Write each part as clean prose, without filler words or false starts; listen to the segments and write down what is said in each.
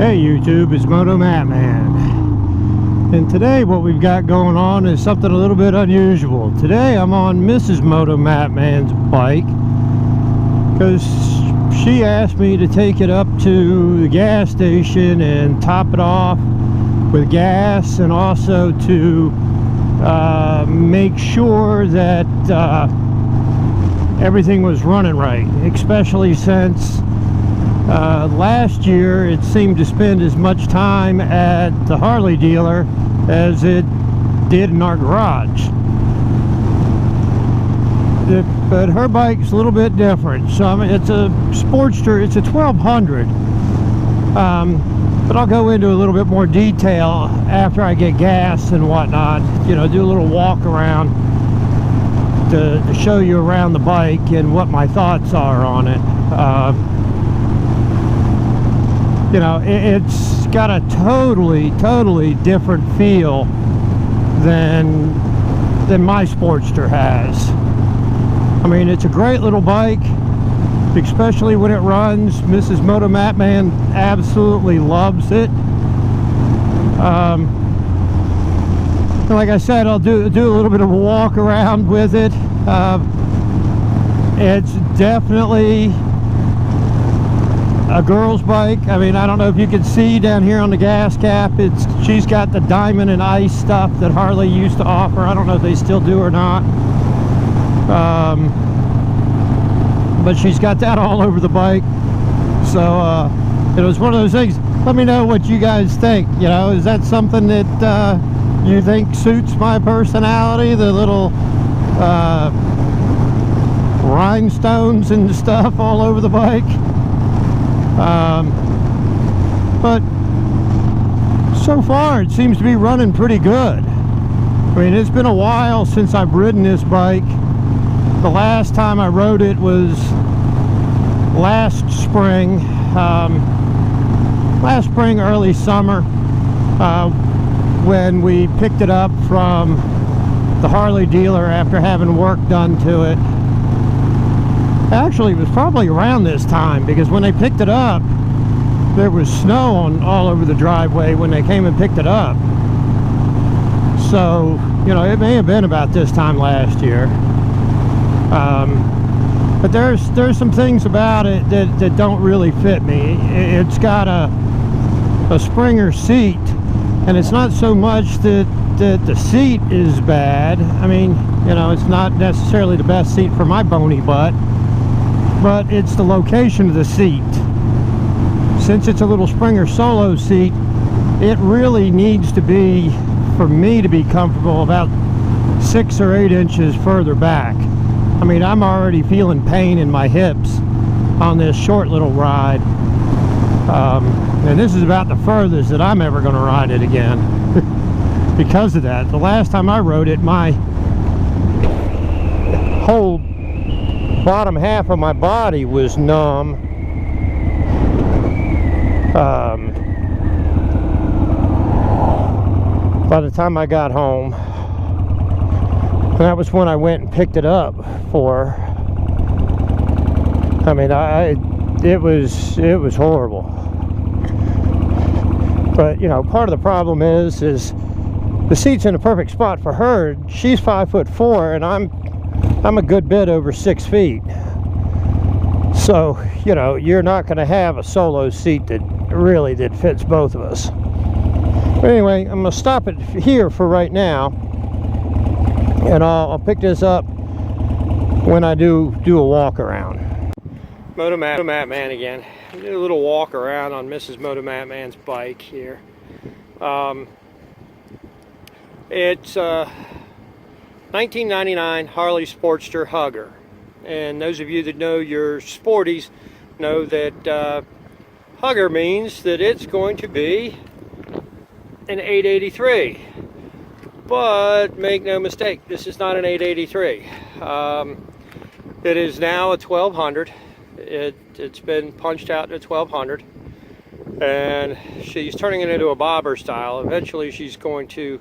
Hey YouTube, it's MOTOMattman, and today what we've got going on is something a little bit unusual. Today I'm on Mrs.Motomattman's bike because she asked me to take it up to the gas station and top it off with gas, and also to make sure that everything was running right, especially since last year it seemed to spend as much time at the Harley dealer as it did in our garage. But her bike's a little bit different. So I mean, it's a Sportster, it's a 1200. But I'll go into a little bit more detail after I get gas and whatnot. You know, do a little walk around to show you around the bike and what my thoughts are on it. You know, it's got a totally different feel than my Sportster has. I mean, it's a great little bike, especially when it runs. Mrs. Motomattman absolutely loves it. Like I said, I'll do a little bit of a walk around with it. It's definitely a girl's bike. I mean, I don't know if you can see down here on the gas cap, she's got the diamond and ice stuff that Harley used to offer. I don't know if they still do or not, but she's got that all over the bike. So it was one of those things. Let me know what you guys think. You know, is that something that you think suits my personality, the little rhinestones and stuff all over the bike? But so far it seems to be running pretty good. I mean, it's been a while since I've ridden this bike. The last time I rode it was last spring, early summer, when we picked it up from the Harley dealer after having work done to it. Actually, it was probably around this time, because when they picked it up, there was snow all over the driveway when they came and picked it up. So, you know, it may have been about this time last year. But there's some things about it that don't really fit me. It's got a Springer seat, and it's not so much that the seat is bad. I mean, you know, it's not necessarily the best seat for my bony butt, but it's the location of the seat. Since it's a little Springer solo seat, it really needs to be, for me to be comfortable, about 6 or 8 inches further back. I mean, I'm already feeling pain in my hips on this short little ride. And this is about the furthest that I'm ever going to ride it again. Because of that. The last time I rode it, my whole bottom half of my body was numb. By the time I got home, that was when I went and picked it up for. I mean, it was horrible. But you know, part of the problem is the seat's in a perfect spot for her. She's 5'4", and I'm a good bit over 6 feet. So, you know, you're not going to have a solo seat that fits both of us. But anyway, I'm going to stop it here for right now, and I'll pick this up when I do a walk around. Motomattman again. Do a little walk around on Mrs. Motomattman's bike here. It's 1999 Harley Sportster Hugger, and those of you that know your sporties know that Hugger means that it's going to be an 883. But make no mistake, this is not an 883. It is now a 1200. It's been punched out in a 1200, and she's turning it into a bobber style. Eventually she's going to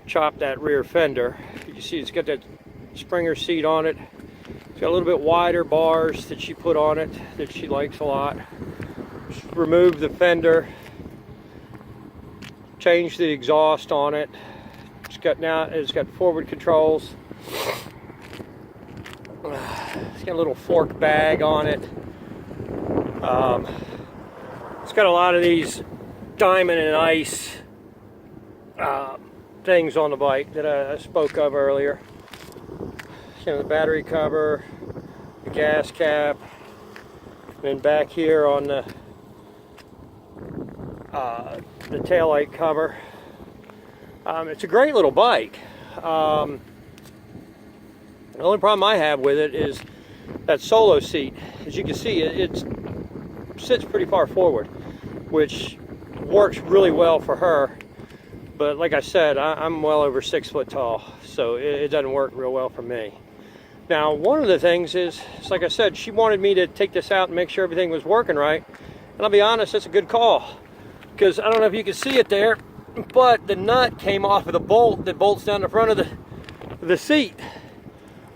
chop that rear fender. You see it's got that Springer seat on it. It's got a little bit wider bars that she put on it that she likes a lot. Remove the fender, changed the exhaust on it. It's got forward controls. It's got a little fork bag on it. It's got a lot of these diamond and ice things on the bike that I spoke of earlier. The battery cover, the gas cap, and then back here on the taillight cover. It's a great little bike. The only problem I have with it is that solo seat. As you can see, it sits pretty far forward, which works really well for her. But like I said, I'm well over 6 foot tall, so it doesn't work real well for me. Now, one of the things is, like I said, she wanted me to take this out and make sure everything was working right. And I'll be honest, that's a good call. Because I don't know if you can see it there, but the nut came off of the bolt that bolts down the front of the seat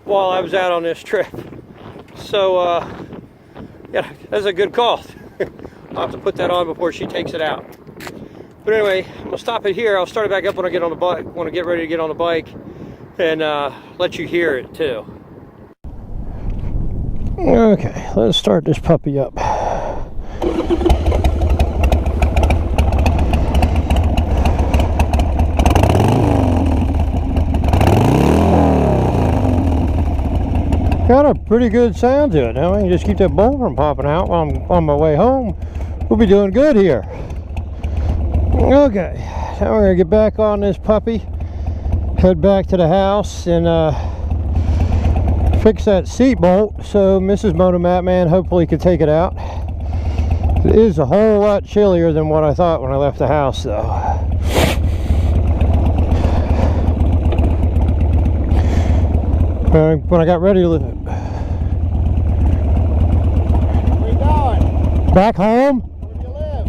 while I was out on this trip. So, yeah, that's a good call. I'll have to put that on before she takes it out. But anyway, I'm gonna stop it here. I'll start it back up when I get on the bike, when I get ready to get on the bike, and let you hear it too. Okay, let's start this puppy up. Got a pretty good sound to it. Now I can just keep that bolt from popping out while I'm on my way home. We'll be doing good here. Okay, now we're gonna get back on this puppy, head back to the house, and fix that seat bolt so Mrs. MOTOMATTman hopefully can take it out. It is a whole lot chillier than what I thought when I left the house, though. When I got ready to leave. Where you going? Back home. Where do you live?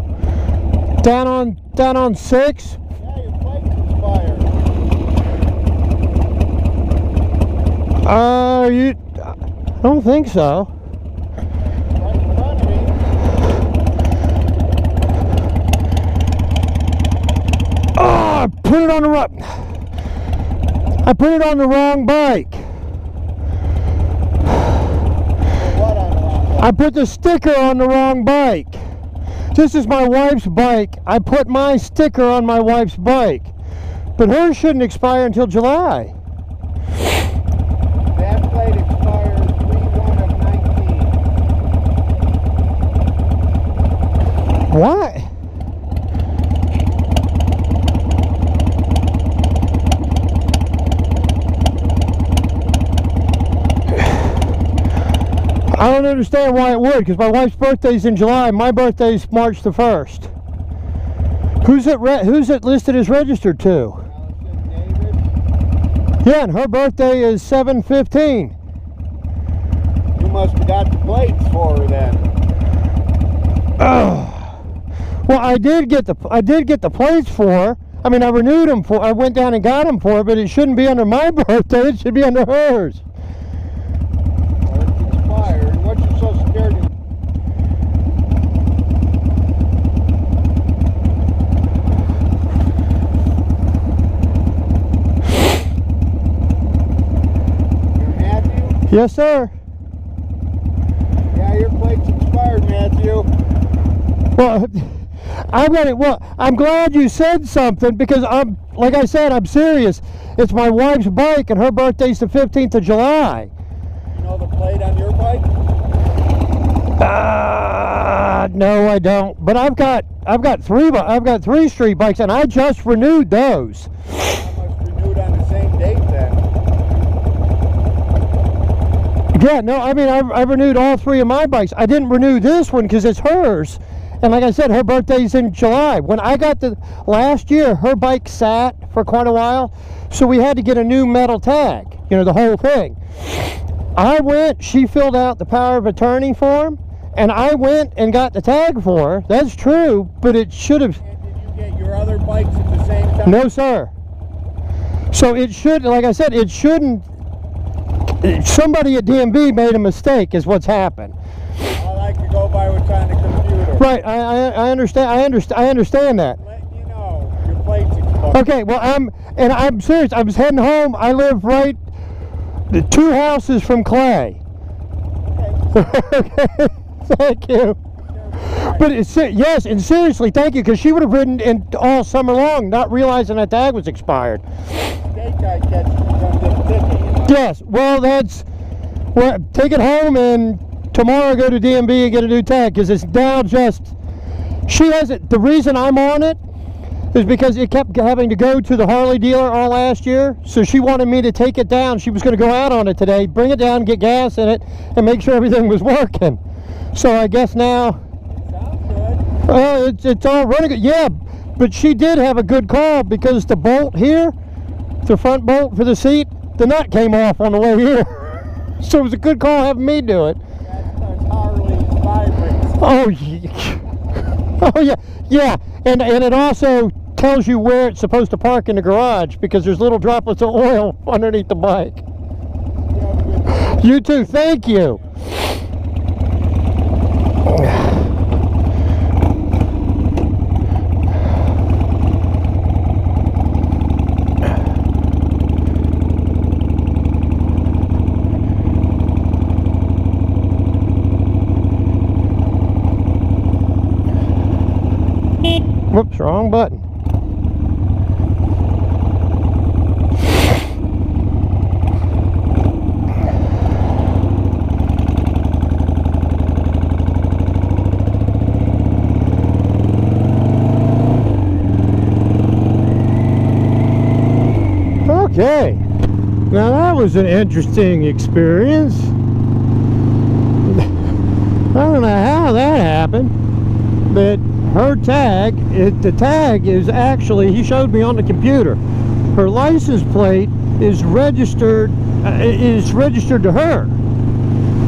Down on 6. Yeah, your plate's expired. I don't think so. Right in front of me. Oh, I put it on the wrong bike. What on the wrong one? I put the sticker on the wrong bike. This is my wife's bike. I put my sticker on my wife's bike. But hers shouldn't expire until July. That plate expired 3/1 of 19. Why? I don't understand why it would, because my wife's birthday's in July. My birthday's March the 1st. Who's it listed as registered to? David. Yeah, and her birthday is 7/15. You must have got the plates for her then. Well, I did get the plates for her. I mean, I renewed them for. I went down and got them for her, but it shouldn't be under my birthday. It should be under hers. Well, it's expired. What's your Social Security? You're Matthew? Yes, sir. Yeah, your plate's expired, Matthew. Well, I'm glad you said something, because like I said, I'm serious. It's my wife's bike, and her birthday's the 15th of July. You know the plate on your bike? No, I don't. But I've got three street bikes, and I just renewed those. Almost renewed on the same date then. Yeah, no, I mean, I renewed all 3 of my bikes. I didn't renew this one because it's hers. And like I said, her birthday's in July. When I got last year, her bike sat for quite a while, so we had to get a new metal tag, you know, the whole thing. She filled out the power of attorney form, and I went and got the tag for her. That's true, but it should have... And did you get your other bikes at the same time? No, sir. So it should, like I said, it shouldn't... Somebody at DMV made a mistake, is what's happened. I like to go by what's on the computer. Right, I understand that. Letting you know, your Okay, well, I'm serious. I was heading home. I live right the 2 houses from Clay. Okay, thank you. But yes, and seriously, thank you, because she would have ridden in all summer long, not realizing that tag was expired. Yes, well, take it home and tomorrow go to DMV and get a new tag, because it's now just, she has it. The reason I'm on it is because it kept having to go to the Harley dealer all last year, so she wanted me to take it down. She was going to go out on it today, bring it down, get gas in it, and make sure everything was working. So I guess now, it's all running good. Yeah, but she did have a good call, because the bolt here, the front bolt for the seat, the nut came off on the way here. So it was a good call having me do it. Oh, yeah. Oh, yeah. Yeah, and it also tells you where it's supposed to park in the garage, because there's little droplets of oil underneath the bike. You too, thank you. Whoops, wrong button. Okay, now that was an interesting experience. I don't know how that happened, but her tag, the tag is actually, he showed me on the computer, her license plate is registered to her.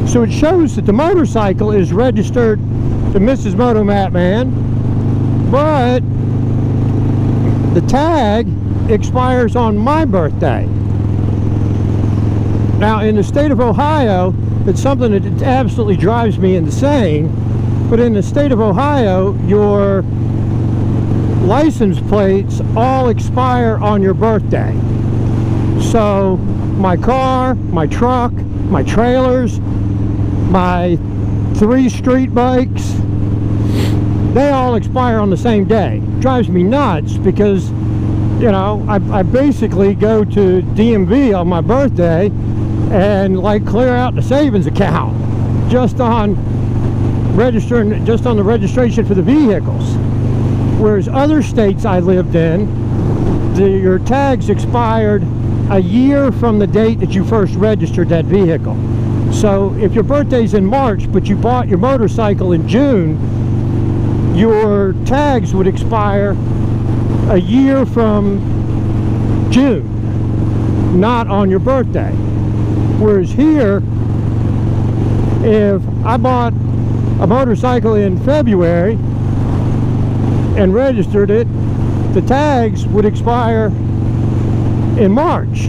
So it shows that the motorcycle is registered to Mrs. Motomattman, but the tag expires on my birthday. Now in the state of Ohio, it's something that absolutely drives me insane. But in the state of Ohio, your license plates all expire on your birthday. So my car, my truck, my trailers, my 3 street bikes, they all expire on the same day. Drives me nuts, because, you know, I basically go to DMV on my birthday and like clear out the savings account just on the registration for the vehicles. Whereas other states I lived in, your tags expired a year from the date that you first registered that vehicle. So if your birthday's in March, but you bought your motorcycle in June, your tags would expire a year from June, not on your birthday. Whereas here, if I bought a motorcycle in February and registered it, the tags would expire in March.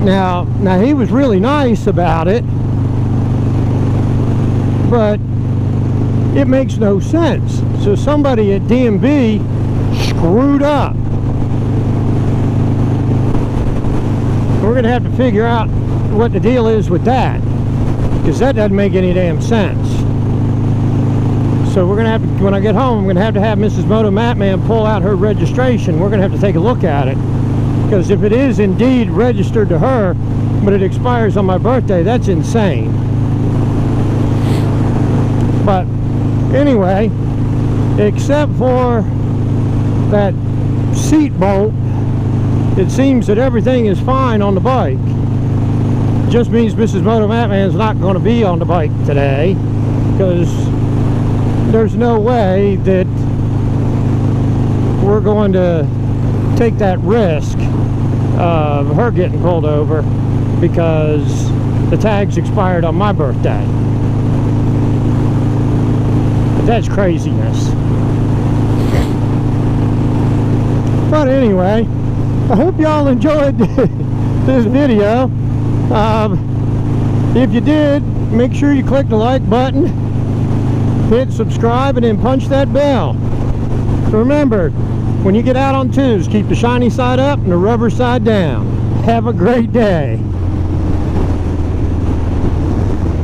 Now he was really nice about it, but it makes no sense. So somebody at DMV screwed up. We're gonna have to figure out what the deal is with that, because that doesn't make any damn sense. So we're gonna have to, when I get home, I'm gonna have to have Mrs. Motomattman pull out her registration. We're gonna have to take a look at it, because if it is indeed registered to her, but it expires on my birthday, that's insane. But anyway, except for that seat bolt, it seems that everything is fine on the bike. Just means Mrs. Motomattman's not going to be on the bike today, because there's no way that we're going to take that risk of her getting pulled over because the tags expired on my birthday. But that's craziness. But anyway, I hope y'all enjoyed this video. If you did, make sure you click the like button, hit subscribe, and then punch that bell. Remember, when you get out on twos, keep the shiny side up and the rubber side down. Have a great day.